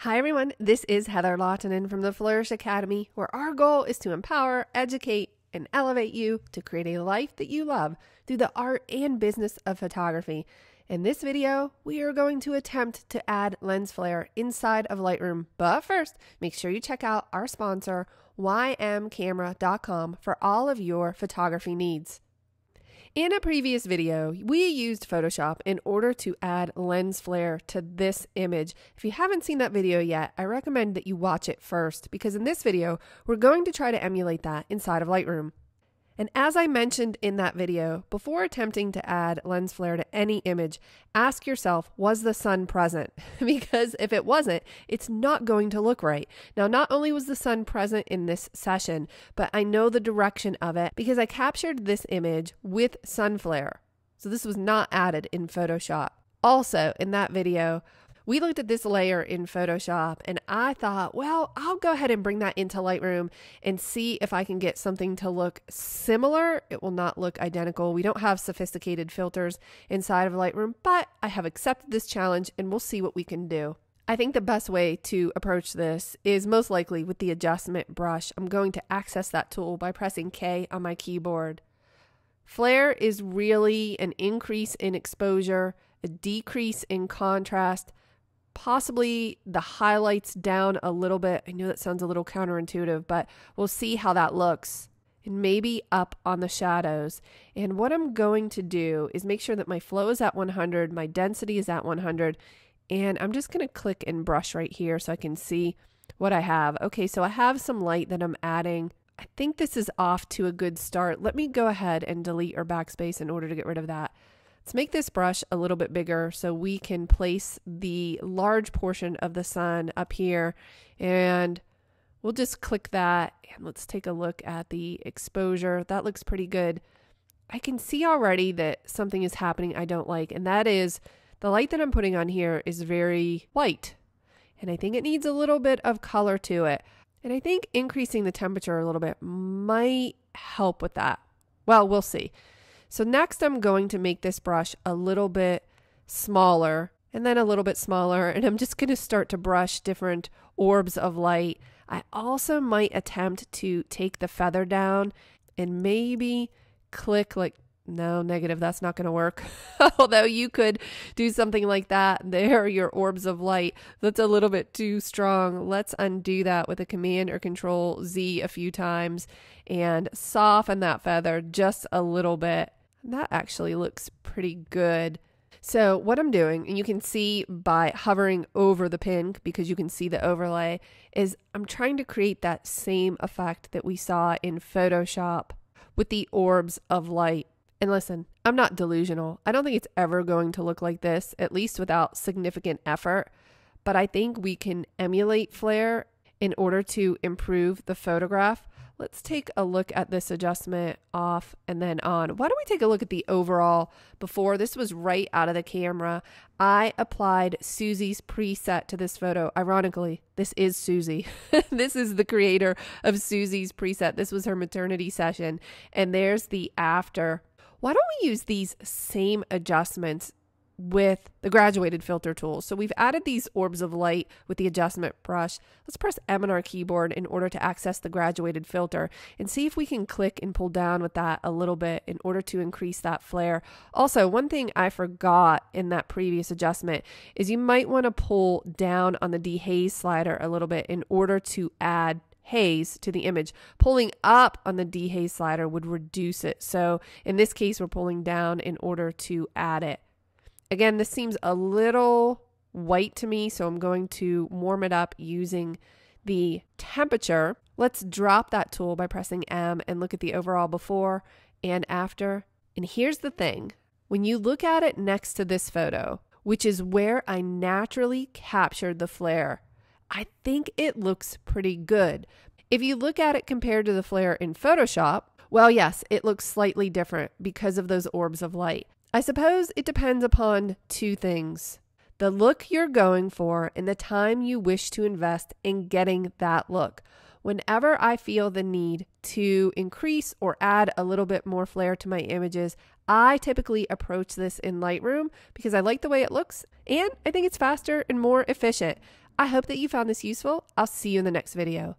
Hi everyone, this is Heather Lautanen from the Flourish Academy, where our goal is to empower, educate, and elevate you to create a life that you love through the art and business of photography. In this video, we are going to attempt to add lens flare inside of Lightroom. But first, make sure you check out our sponsor, ymcamera.com, for all of your photography needs. In a previous video, we used Photoshop in order to add lens flare to this image. If you haven't seen that video yet, I recommend that you watch it first, because in this video, we're going to try to emulate that inside of Lightroom. And as I mentioned in that video, before attempting to add lens flare to any image, ask yourself, was the sun present? Because if it wasn't, it's not going to look right. Now, not only was the sun present in this session, but I know the direction of it because I captured this image with sun flare. So this was not added in Photoshop. Also, in that video, we looked at this layer in Photoshop and I thought, well, I'll go ahead and bring that into Lightroom and see if I can get something to look similar. It will not look identical. We don't have sophisticated filters inside of Lightroom, but I have accepted this challenge and we'll see what we can do. I think the best way to approach this is most likely with the adjustment brush. I'm going to access that tool by pressing K on my keyboard. Flare is really an increase in exposure, a decrease in contrast, possibly the highlights down a little bit. I know that sounds a little counterintuitive, but we'll see how that looks. And maybe up on the shadows. And what I'm going to do is make sure that my flow is at 100, my density is at 100, and I'm just going to click and brush right here so I can see what I have. Okay, so I have some light that I'm adding. I think this is off to a good start. Let me go ahead and delete or backspace in order to get rid of that. Let's make this brush a little bit bigger so we can place the large portion of the sun up here, and we'll just click that and let's take a look at the exposure. That looks pretty good. I can see already that something is happening I don't like, and that is the light that I'm putting on here is very white, and I think it needs a little bit of color to it. And I think increasing the temperature a little bit might help with that. Well, we'll see. So next I'm going to make this brush a little bit smaller and then a little bit smaller, and I'm just going to start to brush different orbs of light. I also might attempt to take the feather down and maybe click no, negative, that's not going to work. Although you could do something like that. There are your orbs of light. That's a little bit too strong. Let's undo that with a Command or Control Z a few times and soften that feather just a little bit. That actually looks pretty good. So what I'm doing, and you can see by hovering over the pin, because you can see the overlay, is I'm trying to create that same effect that we saw in Photoshop with the orbs of light. And listen, I'm not delusional. I don't think it's ever going to look like this, at least without significant effort. But I think we can emulate flare in order to improve the photograph. Let's take a look at this adjustment off and then on. Why don't we take a look at the overall before? This was right out of the camera. I applied Susie's preset to this photo. Ironically, this is Susie. This is the creator of Susie's preset. This was her maternity session. And there's the after. Why don't we use these same adjustments with the graduated filter tool? So we've added these orbs of light with the adjustment brush. Let's press M on our keyboard in order to access the graduated filter and see if we can click and pull down with that a little bit in order to increase that flare. Also, one thing I forgot in that previous adjustment is you might want to pull down on the dehaze slider a little bit in order to add haze to the image. Pulling up on the dehaze slider would reduce it. So in this case, we're pulling down in order to add it. Again, this seems a little white to me, so I'm going to warm it up using the temperature. Let's drop that tool by pressing M and look at the overall before and after. And here's the thing. When you look at it next to this photo, which is where I naturally captured the flare, I think it looks pretty good. If you look at it compared to the flare in Photoshop, well, yes, it looks slightly different because of those orbs of light. I suppose it depends upon two things: the look you're going for and the time you wish to invest in getting that look. Whenever I feel the need to increase or add a little bit more flare to my images, I typically approach this in Lightroom because I like the way it looks and I think it's faster and more efficient. I hope that you found this useful. I'll see you in the next video.